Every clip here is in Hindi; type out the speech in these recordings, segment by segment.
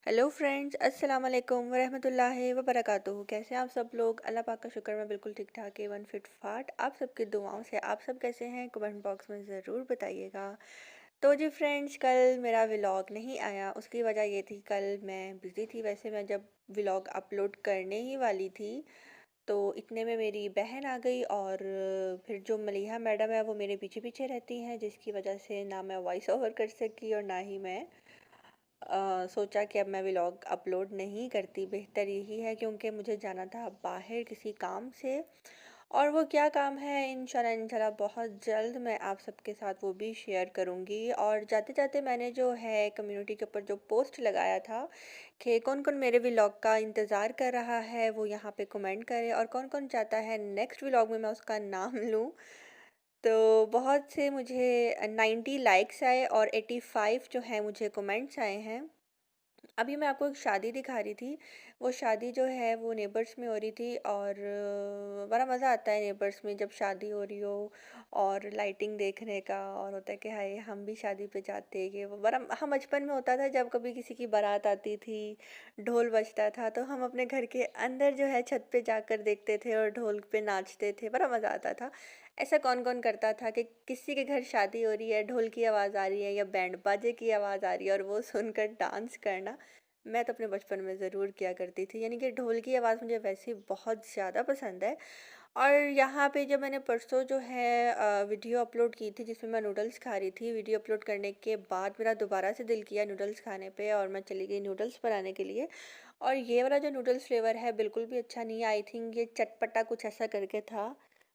हेलो फ्रेंड्स, अस्सलाम वालेकुम वरहमतुल्लाहि वबरकातुहू। कैसे हैं आप सब लोग? अल्लाह पाक का शुक्र, मैं बिल्कुल ठीक ठाक एवन फिट फाट। आप सबकी दुआओं से आप सब कैसे हैं? कमेंट बॉक्स में ज़रूर बताइएगा। तो जी फ्रेंड्स, कल मेरा व्लॉग नहीं आया, उसकी वजह ये थी कल मैं बिज़ी थी। वैसे मैं जब व्लॉग अपलोड करने ही वाली थी तो इतने में मेरी बहन आ गई और फिर जो मलीहा मैडम है वो मेरे पीछे पीछे रहती हैं, जिसकी वजह से ना मैं वॉइस ओवर कर सकी और ना ही मैं सोचा कि अब मैं व्लॉग अपलोड नहीं करती। बेहतर यही है क्योंकि मुझे जाना था बाहर किसी काम से, और वो क्या काम है इंशाल्लाह इंशाल्लाह बहुत जल्द मैं आप सबके साथ वो भी शेयर करूँगी। और जाते जाते मैंने जो है कम्युनिटी के ऊपर जो पोस्ट लगाया था कि कौन कौन मेरे व्लॉग का इंतज़ार कर रहा है वो यहाँ पे कमेंट करे, और कौन कौन चाहता है नेक्स्ट व्लॉग में मैं उसका नाम लूँ। तो बहुत से मुझे 90 लाइक्स आए और 85 जो है मुझे कमेंट्स आए हैं। अभी मैं आपको एक शादी दिखा रही थी। वो शादी जो है वो नेबर्स में हो रही थी, और बड़ा मज़ा आता है नेबर्स में जब शादी हो रही हो और लाइटिंग देखने का, और होता है कि हाय हम भी शादी पे जाते कि वो बड़ा हम बचपन में होता था जब कभी किसी की बारात आती थी, ढोल बजता था तो हम अपने घर के अंदर जो है छत पे जाकर देखते थे और ढोल पे नाचते थे, बड़ा मज़ा आता था। ऐसा कौन कौन करता था कि किसी के घर शादी हो रही है, ढोल की आवाज़ आ रही है या बैंड बाजे की आवाज़ आ रही है और वो सुनकर डांस करना। मैं तो अपने बचपन में ज़रूर किया करती थी, यानी कि ढोल की आवाज़ मुझे वैसे ही बहुत ज़्यादा पसंद है। और यहाँ पे जब मैंने परसों जो है वीडियो अपलोड की थी जिसमें मैं नूडल्स खा रही थी, वीडियो अपलोड करने के बाद मेरा दोबारा से दिल किया नूडल्स खाने पे और मैं चली गई नूडल्स बनाने के लिए। और ये वाला जो नूडल्स फ्लेवर है बिल्कुल भी अच्छा नहीं है, आई थिंक ये चटपटा कुछ ऐसा करके था।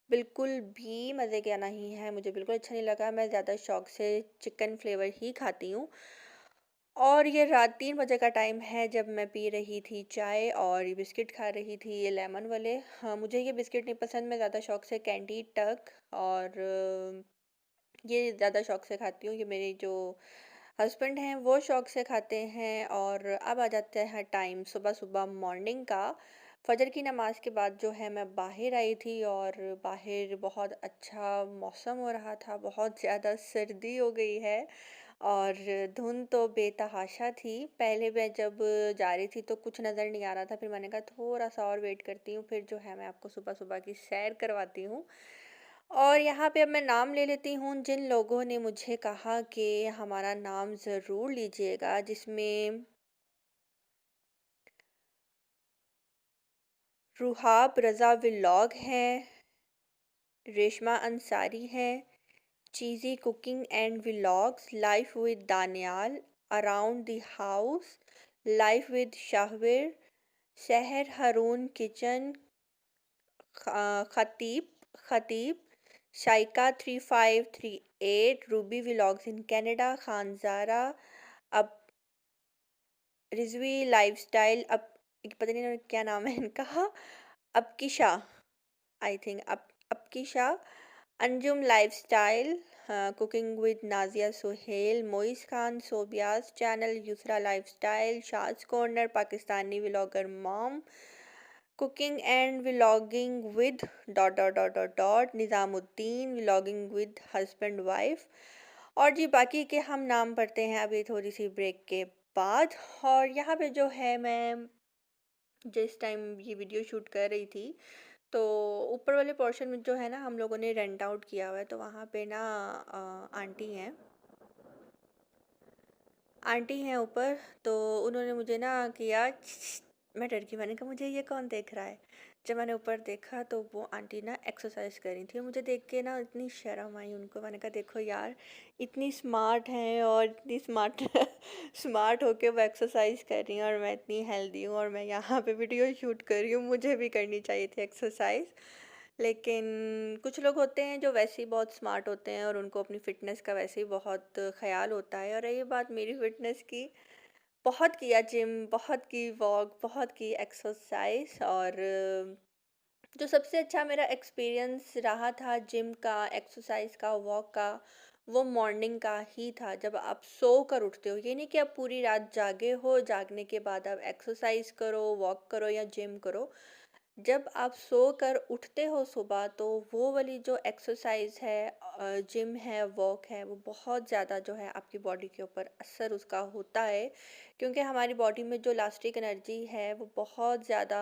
बिल्कुल भी मज़े का नहीं है, मुझे बिल्कुल अच्छा नहीं लगा। मैं ज़्यादा शौक से चिकन फ्लेवर ही खाती हूँ। और ये रात 3 बजे का टाइम है जब मैं पी रही थी चाय और ये बिस्किट खा रही थी, ये लेमन वाले। हाँ, मुझे ये बिस्किट नहीं पसंद, मैं ज़्यादा शौक से कैंडी टक और ये ज़्यादा शौक से खाती हूँ। ये मेरे जो हस्बैंड हैं वो शौक से खाते हैं। और अब आ जाता है टाइम सुबह सुबह मॉर्निंग का। फजर की नमाज के बाद जो है मैं बाहर आई थी और बाहर बहुत अच्छा मौसम हो रहा था, बहुत ज़्यादा सर्दी हो गई है और धुंध तो बेतहाशा थी। पहले मैं जब जा रही थी तो कुछ नज़र नहीं आ रहा था, फिर मैंने कहा थोड़ा सा और वेट करती हूँ, फिर जो है मैं आपको सुबह सुबह की सैर करवाती हूँ। और यहाँ पे अब मैं नाम ले लेती हूँ जिन लोगों ने मुझे कहा कि हमारा नाम ज़रूर लीजिएगा, जिसमें रुहाब रज़ा व्लॉग हैं, रेशमा अंसारी हैं, cheesy cooking and vlogs, life with Daniyal, around the house, life with Shahvir, Shehar Haroon kitchen, Khatib Khatib, Shaika 3538, Ruby vlogs in Canada, Khanzara, अब रिजवी लाइफस्टाइल, अब पता नहीं क्या नाम है इनका, Abkisha, I think Abkisha, Anjum lifestyle, cooking with Nazia Suhail, Moiz Khan, Sobia's channel, Yusra lifestyle, Shaz corner, Pakistani vlogger mom, cooking and vlogging with dot dot dot dot dot, Nizamuddin vlogging with husband wife. और जी बाकी के हम नाम पढ़ते हैं अभी थोड़ी सी ब्रेक के बाद। और यहाँ पे जो है मैं जिस टाइम ये वीडियो शूट कर रही थी तो ऊपर वाले पोर्शन में जो है ना हम लोगों ने रेंट आउट किया हुआ है, तो वहाँ पे ना आंटी हैं, आंटी हैं ऊपर। तो उन्होंने मुझे ना किया मैं डर गई, मैंने कहा मुझे ये कौन देख रहा है। जब मैंने ऊपर देखा तो वो आंटी ना एक्सरसाइज कर रही थी, मुझे देख के ना इतनी शर्म आई उनको। मैंने कहा देखो यार, इतनी स्मार्ट हैं और इतनी स्मार्ट स्मार्ट होके वो एक्सरसाइज कर रही हैं और मैं इतनी हेल्दी हूँ और मैं यहाँ पे वीडियो शूट कर रही हूँ, मुझे भी करनी चाहिए थी एक्सरसाइज। लेकिन कुछ लोग होते हैं जो वैसे ही बहुत स्मार्ट होते हैं और उनको अपनी फ़िटनेस का वैसे ही बहुत ख़्याल होता है। और रही बात मेरी फ़िटनेस की, बहुत किया जिम, बहुत की वॉक, बहुत की एक्सरसाइज। और जो सबसे अच्छा मेरा एक्सपीरियंस रहा था जिम का, एक्सरसाइज का, वॉक का, वो मॉर्निंग का ही था जब आप सो कर उठते हो। ये नहीं कि आप पूरी रात जागे हो, जागने के बाद आप एक्सरसाइज करो, वॉक करो या जिम करो। जब आप सोकर उठते हो सुबह तो वो वाली जो एक्सरसाइज है, जिम है, वॉक है, वो बहुत ज़्यादा जो है आपकी बॉडी के ऊपर असर उसका होता है। क्योंकि हमारी बॉडी में जो लास्टिक एनर्जी है वो बहुत ज़्यादा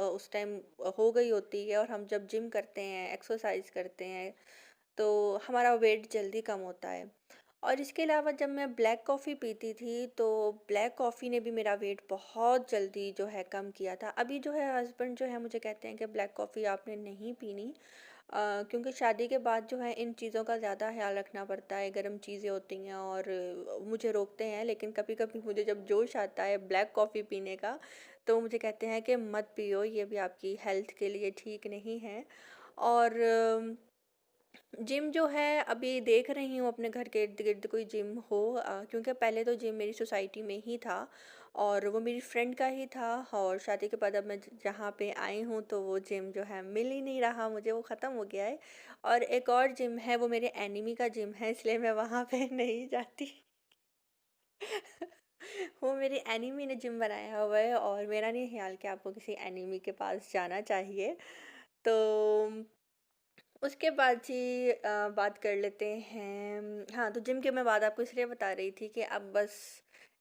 उस टाइम हो गई होती है, और हम जब जिम करते हैं, एक्सरसाइज करते हैं, तो हमारा वेट जल्दी कम होता है। और इसके अलावा जब मैं ब्लैक कॉफ़ी पीती थी, तो ब्लैक कॉफ़ी ने भी मेरा वेट बहुत जल्दी जो है कम किया था। अभी जो है हस्बैंड जो है मुझे कहते हैं कि ब्लैक कॉफ़ी आपने नहीं पीनी, क्योंकि शादी के बाद जो है इन चीज़ों का ज़्यादा ख्याल रखना पड़ता है, गर्म चीज़ें होती हैं, और मुझे रोकते हैं, लेकिन कभी-कभी मुझे जब जोश आता है ब्लैक कॉफ़ी पीने का, तो मुझे कहते हैं कि मत पियो, ये भी आपकी हेल्थ के लिए ठीक नहीं है। और जिम जो है अभी देख रही हूँ अपने घर के इर्द-गिर्द कोई जिम हो, क्योंकि पहले तो जिम मेरी सोसाइटी में ही था, और वो मेरी फ्रेंड का ही था। और शादी के बाद अब मैं जहाँ पे आई हूँ तो वो जिम जो है मिल ही नहीं रहा मुझे, वो ख़त्म हो गया है। और एक और जिम है, वो मेरे एनिमी का जिम है, इसलिए मैं वहाँ पे नहीं जाती। वो मेरी एनिमी ने जिम बनाया हुआ है, और मेरा नहीं ख्याल कि आपको किसी एनिमी के पास जाना चाहिए। तो उसके बाद जी बात कर लेते हैं। हाँ, तो जिम की मैं बात आपको इसलिए बता रही थी कि अब बस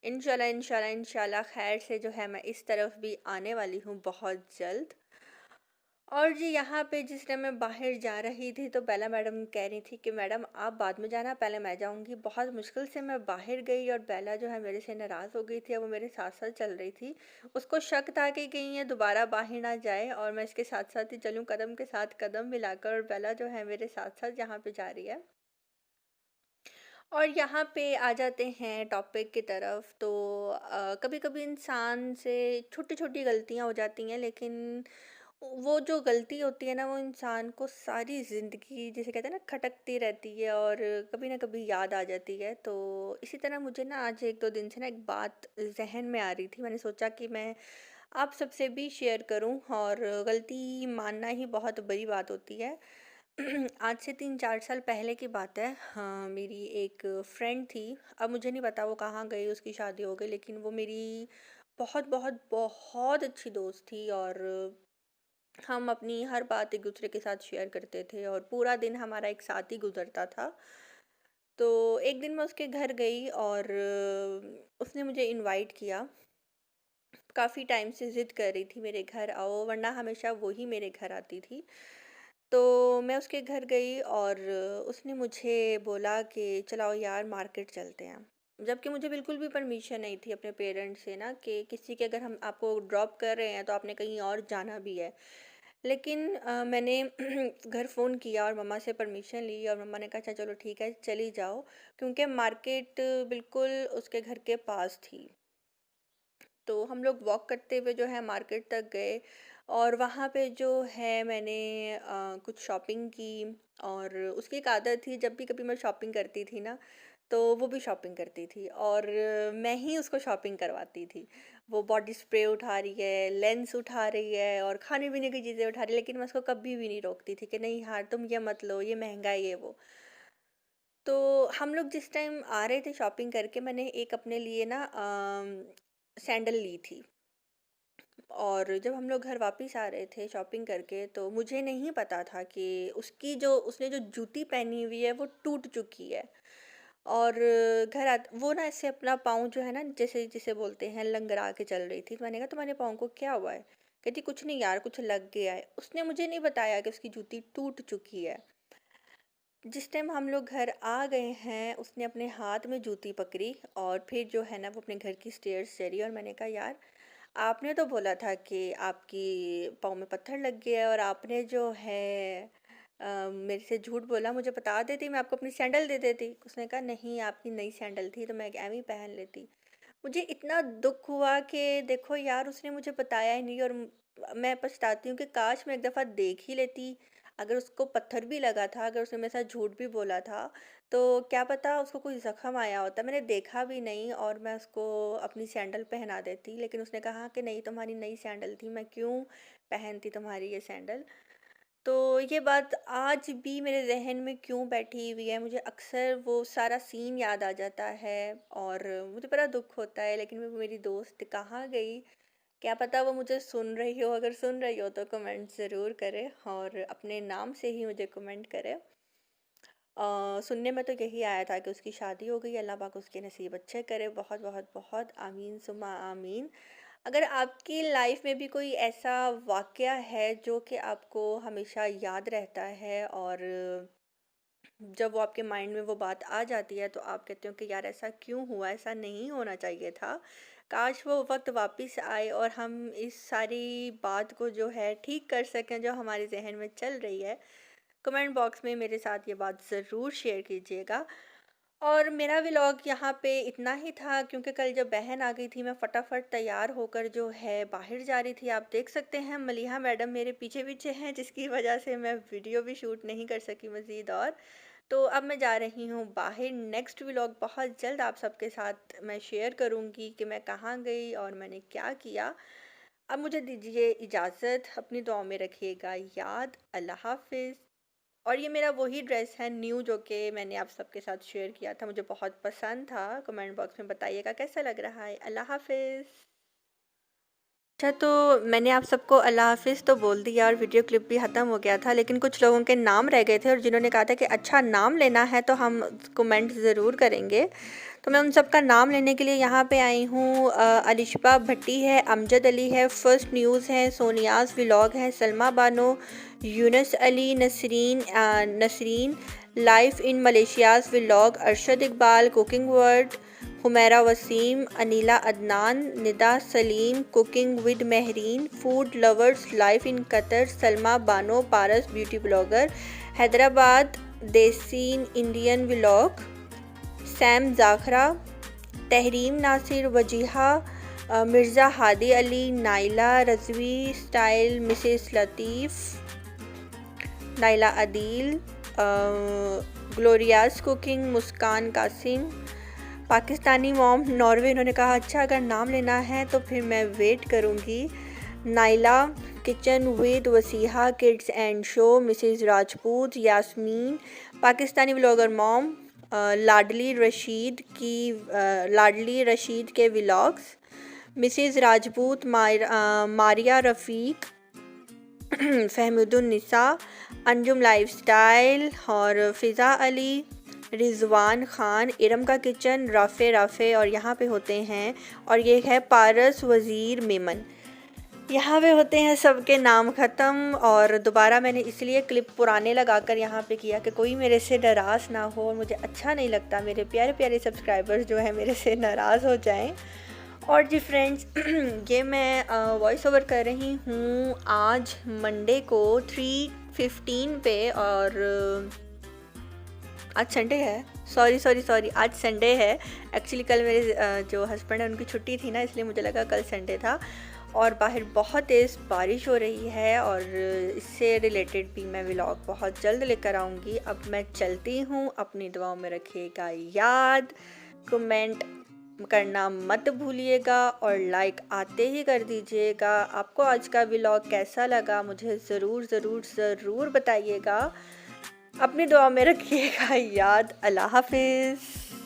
इंशाल्लाह इंशाल्लाह इंशाल्लाह खैर से जो है मैं इस तरफ भी आने वाली हूँ बहुत जल्द। और जी यहाँ पे जिस टाइम मैं बाहर जा रही थी, तो बेला मैडम कह रही थी कि मैडम आप बाद में जाना, पहले मैं जाऊँगी। बहुत मुश्किल से मैं बाहर गई, और बेला जो है मेरे से नाराज़ हो गई थी, अब वो मेरे साथ-साथ चल रही थी। उसको शक था कि कहीं ये दोबारा बाहर ना जाए, और मैं इसके साथ-साथ ही चलूँ, कदम के साथ कदम मिलाकर, और बेला जो है मेरे साथ-साथ जहाँ पे जा रही है। और यहाँ पे आ जाते हैं टॉपिक की तरफ, तो कभी-कभी इंसान से छोटी-छोटी गलतियाँ हो जाती हैं, लेकिन वो जो गलती होती है ना, वो इंसान को सारी ज़िंदगी, जिसे कहते हैं ना, खटकती रहती है, और कभी ना कभी याद आ जाती है। तो इसी तरह मुझे ना आज 1-2 दिन से ना एक बात ज़हन में आ रही थी, मैंने सोचा कि मैं आप सबसे भी शेयर करूं। और गलती मानना ही बहुत बड़ी बात होती है। आज से 3-4 साल पहले की बात है। हाँ, मेरी एक फ्रेंड थी, अब मुझे नहीं पता वो कहाँ गई, उसकी शादी हो गई, लेकिन वो मेरी बहुत बहुत बहुत अच्छी दोस्त थी, और हम अपनी हर बात एक दूसरे के साथ शेयर करते थे, और पूरा दिन हमारा एक साथ ही गुजरता था। तो एक दिन मैं उसके घर गई, और उसने मुझे इनवाइट किया। काफ़ी टाइम से ज़िद कर रही थी मेरे घर आओ, वरना हमेशा वो ही मेरे घर आती थी। तो मैं उसके घर गई, और उसने मुझे बोला कि चलाओ यार मार्केट चलते हैं। जबकि मुझे बिल्कुल भी परमिशन नहीं थी अपने पेरेंट्स से ना, कि किसी के अगर हम आपको ड्रॉप कर रहे हैं तो आपने कहीं और जाना भी है। लेकिन मैंने घर फ़ोन किया और मम्मा से परमिशन ली, और मम्मा ने कहा अच्छा चलो ठीक है चली जाओ, क्योंकि मार्केट बिल्कुल उसके घर के पास थी। तो हम लोग वॉक करते हुए जो है मार्केट तक गए, और वहाँ पे जो है मैंने कुछ शॉपिंग की। और उसकी एक आदत थी, जब भी कभी मैं शॉपिंग करती थी ना, तो वो भी शॉपिंग करती थी, और मैं ही उसको शॉपिंग करवाती थी। वो बॉडी स्प्रे उठा रही है, लेंस उठा रही है, और खाने पीने की चीज़ें उठा रही है, लेकिन मैं उसको कभी भी नहीं रोकती थी कि नहीं यार तुम ये मत लो, ये महंगा है, ये वो। तो हम लोग जिस टाइम आ रहे थे शॉपिंग करके, मैंने एक अपने लिए ना सैंडल ली थी। और जब हम लोग घर वापस आ रहे थे शॉपिंग करके, तो मुझे नहीं पता था कि उसने जो जूती पहनी हुई है वो टूट चुकी है। और घर आ वो ना ऐसे अपना पाँव जो है ना, जैसे जिसे बोलते हैं, लंगड़ा के चल रही थी। तो मैंने कहा तुम्हारे पाँव को क्या हुआ है? कहती कुछ नहीं यार, कुछ लग गया है। उसने मुझे नहीं बताया कि उसकी जूती टूट चुकी है। जिस टाइम हम लोग घर आ गए हैं, उसने अपने हाथ में जूती पकड़ी, और फिर जो है ना वो अपने घर की स्टेयर्स चढ़ी। और मैंने कहा यार, आपने तो बोला था कि आपकी पाँव में पत्थर लग गया है, और आपने जो है मेरे से झूठ बोला, मुझे बता देती मैं आपको अपनी सैंडल दे देती। उसने कहा नहीं, आपकी नई सैंडल थी तो मैं एवें ही पहन लेती। मुझे इतना दुख हुआ कि देखो यार, उसने मुझे बताया ही नहीं, और मैं पछताती हूँ कि काश मैं एक दफ़ा देख ही लेती। अगर उसको पत्थर भी लगा था, अगर उसने मेरे साथ झूठ भी बोला था, तो क्या पता उसको कोई ज़ख्म आया होता। मैंने देखा भी नहीं, और मैं उसको अपनी सैंडल पहना देती। लेकिन उसने कहा कि नहीं, तुम्हारी नई सैंडल थी, मैं क्यों पहनती तुम्हारी ये सैंडल। तो ये बात आज भी मेरे ज़हन में क्यों बैठी हुई है, मुझे अक्सर वो सारा सीन याद आ जाता है, और मुझे बड़ा दुख होता है। लेकिन वो मेरी दोस्त कहाँ गई क्या पता वो मुझे सुन रही हो, अगर सुन रही हो तो कमेंट ज़रूर करे और अपने नाम से ही मुझे कमेंट करे। सुनने में तो यही आया था कि उसकी शादी हो गई, अल्लाह पाक उसके नसीब अच्छे करे, बहुत बहुत बहुत आमीन सुम्मा आमीन। अगर आपकी लाइफ में भी कोई ऐसा वाक़या है जो कि आपको हमेशा याद रहता है और जब वो आपके माइंड में वो बात आ जाती है तो आप कहते हो कि यार ऐसा क्यों हुआ, ऐसा नहीं होना चाहिए था। काश वो वक़्त वापस आए और हम इस सारी बात को जो है ठीक कर सकें जो हमारे ज़हन में चल रही है। कमेंट बॉक्स में मेरे साथ ये बात ज़रूर शेयर कीजिएगा। और मेरा व्लॉग यहाँ पे इतना ही था क्योंकि कल जब बहन आ गई थी मैं फटाफट तैयार होकर जो है बाहर जा रही थी। आप देख सकते हैं मलिहा मैडम मेरे पीछे पीछे हैं जिसकी वजह से मैं वीडियो भी शूट नहीं कर सकी मज़ीद। और तो अब मैं जा रही हूँ बाहर। नेक्स्ट व्लॉग बहुत जल्द आप सबके साथ मैं शेयर करूँगी कि मैं कहाँ गई और मैंने क्या किया। अब मुझे दीजिए इजाज़त, अपनी दुआ में रखिएगा याद। अल्लाह हाफ़िज़। और ये मेरा वही ड्रेस है न्यू जो कि मैंने आप सबके साथ शेयर किया था, मुझे बहुत पसंद था। कमेंट बॉक्स में बताइएगा कैसा लग रहा है। अल्लाह हाफ़िज़। अच्छा, तो मैंने आप सबको अल्लाह हाफ़िज़ तो बोल दिया और वीडियो क्लिप भी ख़त्म हो गया था, लेकिन कुछ लोगों के नाम रह गए थे और जिन्होंने कहा था कि अच्छा नाम लेना है तो हम कमेंट ज़रूर करेंगे। तो मैं उन सब का नाम लेने के लिए यहाँ पे आई हूँ। अलिशबा भट्टी है, अमजद अली है, फर्स्ट न्यूज़ है, सोनियाज़ व्लॉग है, Salma Bano, Yunus Ali, Nasreen life in Malaysia's vlog, Arshad Iqbal cooking world, Humaira Waseem, Aneela Adnan, Nida Saleem cooking with Mehreen, food lovers life in Qatar, Salma Bano Paras beauty blogger, Hyderabad देसीन Indian vlog, Sam Jakhra, Tehreem Nasir, Wajiha, Mirza Hadi Ali, Naila Rizvi style, Mrs Latif, Naila Adeel, Gloria's cooking, Muskan Qasim, Pakistani mom Norway. उन्होंने कहा अच्छा अगर नाम लेना है तो फिर मैं वेट करूँगी। Naila kitchen with Wasiha kids and show, Mrs Rajput, Yasmin Pakistani blogger mom, Ladli Rashid के vlogs, Mrs Rajput, Maria Rafiq, Fahmudunnisa, Anjum lifestyle और फ़िज़ा अली, रिजवान ख़ान, इरम का किचन, राफ़े और यहाँ पे होते हैं। और ये है पारस वज़ीर मेमन। यहाँ पे होते हैं सबके नाम ख़त्म। और दोबारा मैंने इसलिए क्लिप पुराने लगाकर यहाँ पे किया कि कोई मेरे से नाराज़ ना हो। मुझे अच्छा नहीं लगता मेरे प्यारे प्यारे सब्सक्राइबर्स जो है मेरे से नाराज़ हो जाएं। और जी फ्रेंड्स ये मैं वॉइस ओवर कर रही हूँ आज मंडे को 3:15 पे। और आज संडे है, सॉरी आज संडे है। एक्चुअली कल मेरे जो हस्बैंड है उनकी छुट्टी थी ना, इसलिए मुझे लगा कल संडे था। और बाहर बहुत तेज़ बारिश हो रही है और इससे रिलेटेड भी मैं व्लॉग बहुत जल्द लेकर आऊँगी। अब मैं चलती हूँ, अपनी दुआओं में रखिएगा याद, कमेंट करना मत भूलिएगा और लाइक आते ही कर दीजिएगा। आपको आज का व्लॉग कैसा लगा मुझे ज़रूर बताइएगा। अपनी दुआ में रखिएगा याद। अल्लाह हाफिज़।